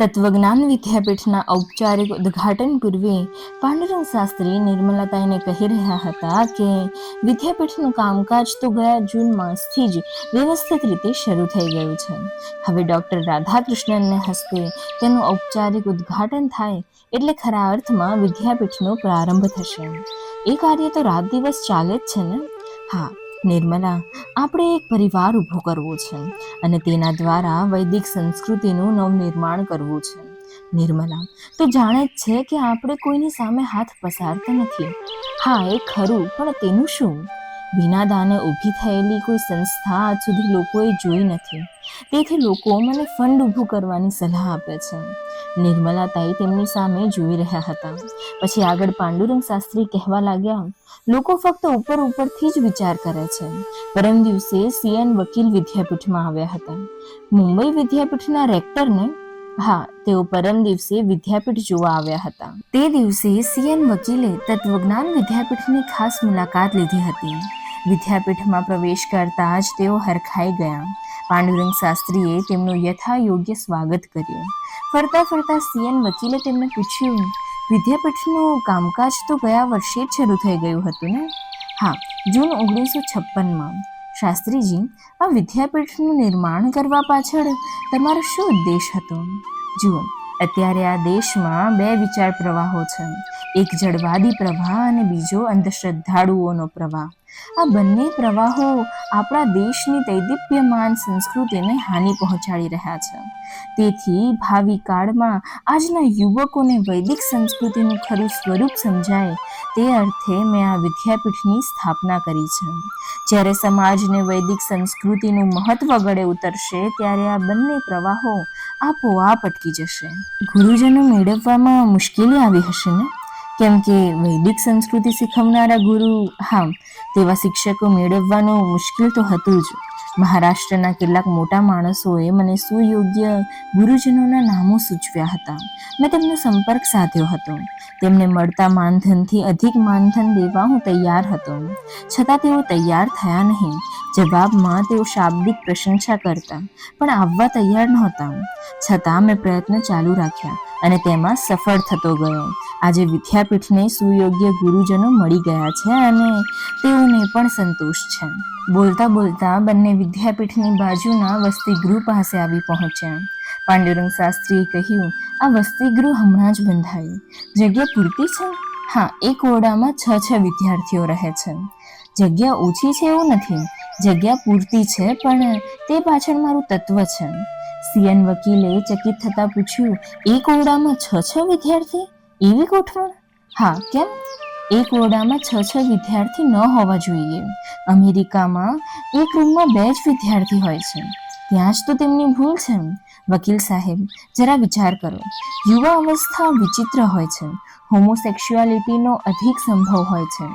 તત્વજ્ઞાન વિદ્યાપીઠના ઔપચારિક ઉદ્ઘાટન પૂર્વે પાંડુરંગ શાસ્ત્રી નિર્મલાતાઈને કહી રહ્યા હતા કે વિદ્યાપીઠનું કામકાજ તો ગયા જૂન માસથી જ વ્યવસ્થિત રીતે શરૂ થઈ ગયું છે. હવે ડૉક્ટર રાધાકૃષ્ણનને હસ્તે તેનું ઔપચારિક ઉદ્ઘાટન થાય એટલે ખરા અર્થમાં વિદ્યાપીઠનો પ્રારંભ થશે. એ કાર્ય તો રાત દિવસ ચાલે જ છે ને. હા નિર્મલા, આપણે એક પરિવાર ઊભો કરવો છે અને તેના દ્વારા વૈદિક સંસ્કૃતિનું નવનિર્માણ કરવું છે. નિર્મલા, તો જાણે જ છે કે આપણે કોઈની સામે હાથ પસારતા નથી. હા એ ખરું, પણ તેનું શું? વિના દાને ઊભી થયેલી કોઈ સંસ્થા આજ સુધી લોકોએ જોઈ નથી. તેથી લોકો મને ફંડ ઊભું કરવાની સલાહ આપે છે. નિર્મલાતાઈ તેમની સામે જોઈ રહ્યા હતા. પછી આગળ પાંડુરંગ શાસ્ત્રી કહેવા લાગ્યા, લોકો ફક્ત ઉપરથી જ વિચાર કરે છે. પરમ દિવસે CN વકીલ વિદ્યાપીઠમાં આવ્યા હતા. મુંબઈ વિદ્યાપીઠના રેક્ટરને હા, તેઓ પરમ દિવસે વિદ્યાપીઠ જોવા આવ્યા હતા. તે દિવસે CN વકીલે તત્વજ્ઞાન વિદ્યાપીઠની ખાસ મુલાકાત લીધી હતી. વિદ્યાપીઠમાં પ્રવેશ કરતા જ તેઓ હરખાઈ ગયા. પાંડુરંગ શાસ્ત્રીએ તેમનું યથાયોગ્ય સ્વાગત કર્યું. ફરતા ફરતા CN વકીલે તેમને પૂછ્યું, વિદ્યાપીઠનું કામકાજ તો ગયા વર્ષે જ શરૂ થઈ ગયું હતું ને? હા, જૂન 1956માં. શાસ્ત્રીજી, આ વિદ્યાપીઠનું નિર્માણ કરવા પાછળ તમારો શું ઉદ્દેશ હતો? જુઓ, અત્યારે આ દેશમાં બે વિચાર પ્રવાહો છે. એક જડવાદી પ્રવાહ અને બીજો અંધશ્રદ્ધાળુઓનો પ્રવાહ. આ બંને પ્રવાહો આપણા દેશની દૈદીપ્યમાન સંસ્કૃતિને હાનિ પહોંચાડી રહ્યા છે. તેથી ભાવિ કાળમાં આજના યુવકોને વૈદિક સંસ્કૃતિનું ખરું સ્વરૂપ સમજાય તે અર્થે મેં આ વિદ્યાપીઠની સ્થાપના કરી છે. જ્યારે સમાજને વૈદિક સંસ્કૃતિનું મહત્વ ગળે ઉતરશે ત્યારે આ બંને પ્રવાહો આપોઆપ અટકી જશે. ગુરુજનો મેળવવામાં મુશ્કેલી આવી હશે ને? કેમ કે વૈદિક સંસ્કૃતિ શીખવનારા ગુરુ, હા, તેવા શિક્ષકો મેળવવાનું મુશ્કેલ તો હતું જ. મહારાષ્ટ્રના કેટલાક મોટા માણસોએ મને સુયોગ્ય ગુરુજનોના નામો સૂચવ્યા હતા. મેં તેમનો સંપર્ક સાધ્યો હતો. તેમને મળતા માનધનથી અધિક માનધન દેવા હું તૈયાર હતો. છતાં તેઓ તૈયાર થયા નહીં. જવાબમાં તેઓ શાબ્દિક પ્રશંસા કરતા, પણ આવવા તૈયાર નહોતા. છતાં મેં પ્રયત્ન ચાલુ રાખ્યા અને તેમાં સફળ થતો ગયો. આજે વિદ્યાપીઠને સુયોગ્ય ગુરુજનો મળી ગયા છે અને તેઓને પણ સંતોષ છે. બોલતા બોલતા બંને વિદ્યાપીઠની બાજુના વસતિગૃહ પાસે આવી પહોંચ્યા. પાંડુરંગ શાસ્ત્રીએ કહ્યું, આ વસતિગૃહ હમણાં જ બંધાયું. જગ્યા પૂરતી છે? હા, એક ઓરડામાં 6 વિદ્યાર્થીઓ રહે છે. જગ્યા ઓછી છે એવું નથી, જગ્યા પૂરતી છે, પણ તે પાછળ મારું તત્વ છે. CN વકીલે ચકિત થતા પૂછ્યું, એક ઓરડામાં 6 વિદ્યાર્થી? એવી ગોઠવણ? હા, કેમ? એક ઓરડામાં 6 વિદ્યાર્થી ન હોવા જોઈએ. અમેરિકામાં એક રૂમમાં 2 જ વિદ્યાર્થી હોય છે. ત્યાં જ તો તેમની ભૂલ છે. વકીલ સાહેબ, જરા વિચાર કરો. યુવા અવસ્થા વિચિત્ર હોય છે. હોમોસેક્સ્યુઆલિટીનો અધિક સંભવ હોય છે.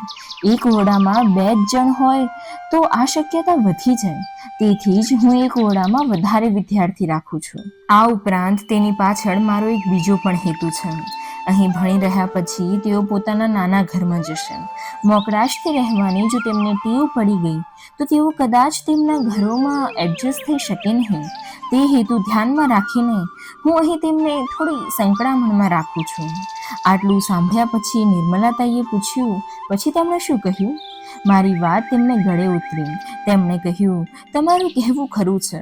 એક ઓરડામાં 2 જ જણ હોય તો આ શક્યતા વધી જાય. તેથી જ હું એક ઓરડામાં વધારે વિદ્યાર્થી રાખું છું. આ ઉપરાંત તેની પાછળ મારો એક બીજો પણ હેતુ છે. અહીં ભણી રહ્યા પછી તેઓ પોતાના નાના ઘરમાં જશે. મોકળાશથી રહેવાની જો તેમને ટેવ પડી ગઈ તો તેઓ કદાચ તેમના ઘરોમાં એડજસ્ટ થઈ શકે નહીં. તે હેતુ ધ્યાનમાં રાખીને હું અહીં તેમને થોડી સંકળામણમાં રાખું છું. આટલું સાંભળ્યા પછી નિર્મલાતાઈએ પૂછ્યું, પછી તેમણે શું કહ્યું? મારી વાત તેમને ગળે ઉતરી. તેમણે કહ્યું, તમારું કહેવું ખરું છે.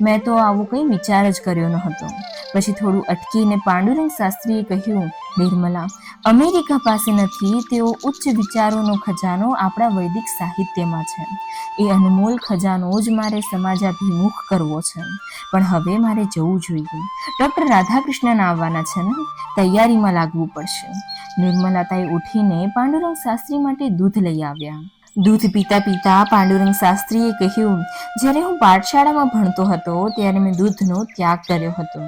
મેં તો આવો કંઈ વિચાર જ કર્યો નહોતો. પછી થોડું અટકીને પાંડુરંગ શાસ્ત્રીએ કહ્યું, નિર્મલા, અમેરિકા પાસે નથી તેવો ઉચ્ચ વિચારોનો ખજાનો આપણા વૈદિક સાહિત્યમાં છે. એ અનમોલ ખજાનો જ મારે સમાજાભિમુખ કરવો છે. પણ હવે મારે જવું જોઈએ. ડૉક્ટર રાધાકૃષ્ણન આવવાના છે ને? તૈયારીમાં લાગવું પડશે. નિર્મલાતાએ ઉઠીને પાંડુરંગ શાસ્ત્રી માટે દૂધ લઈ આવ્યા. દૂધ પીતા પીતા પાંડુરંગ શાસ્ત્રીએ કહ્યું, જ્યારે હું પાઠશાળામાં ભણતો હતો ત્યારે મેં દૂધનો ત્યાગ કર્યો હતો.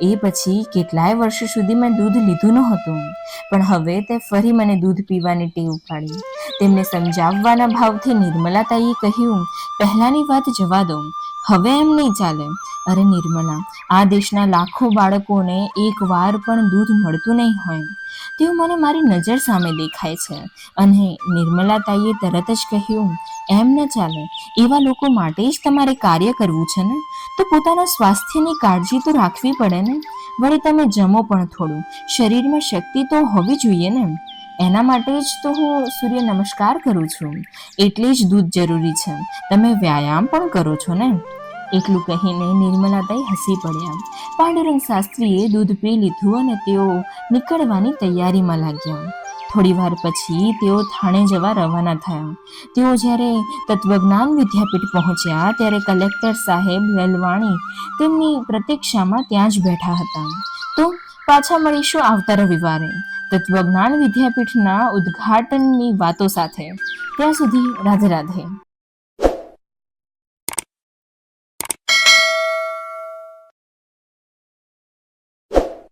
એ પછી કેટલાય વર્ષો સુધી મેં દૂધ લીધું નહોતું. પણ હવે તે ફરી મને દૂધ પીવાની ટેવ પાડી. તેમને સમજાવવાના ભાવથી નિર્મલાતાઈએ કહ્યું, પહેલાંની વાત જવા દો, હવે એમ નહીં ચાલે. અરે નિર્મલા, આ દેશના લાખો બાળકોને એક વાર પણ દૂધ મળતું નહીં હોય. તેઓ મને મારી નજર સામે દેખાય છે. અને નિર્મલાતાઈએ તરત જ કહ્યું, એમ ન ચાલે. એવા લોકો માટે જ તમારે કાર્ય કરવું છે ને? તો પોતાના સ્વાસ્થ્યની કાળજી તો રાખવી પડે ને? વળી તમે જમો પણ થોડું. શરીરમાં શક્તિ તો હોવી જોઈએ ને. એના માટે જ તો હું સૂર્ય નમસ્કાર કરું છું. એટલે જ દૂધ જરૂરી છે. તમે વ્યાયામ પણ કરો છો ને? એટલું કહીને નિર્મલાતાઈ હસી પડ્યા. પાંડુરંગ શાસ્ત્રીએ દૂધ પી લીધું અને તેઓ નીકળવાની તૈયારીમાં લાગ્યા. થોડી વાર પછી તેઓ થાણે જવા રવાના થયા. તેઓ જ્યારે તત્વજ્ઞાન વિદ્યાપીઠ પહોંચ્યા ત્યારે કલેક્ટર સાહેબ વેલવાણી તેમની પ્રતીક્ષામાં ત્યાં જ બેઠા હતા. તો પાછા મળીશું આવતા રવિવારે તત્વજ્ઞાન વિદ્યાપીઠના ઉદ્ઘાટનની વાતો સાથે. ત્યાં સુધી રાધે રાધે.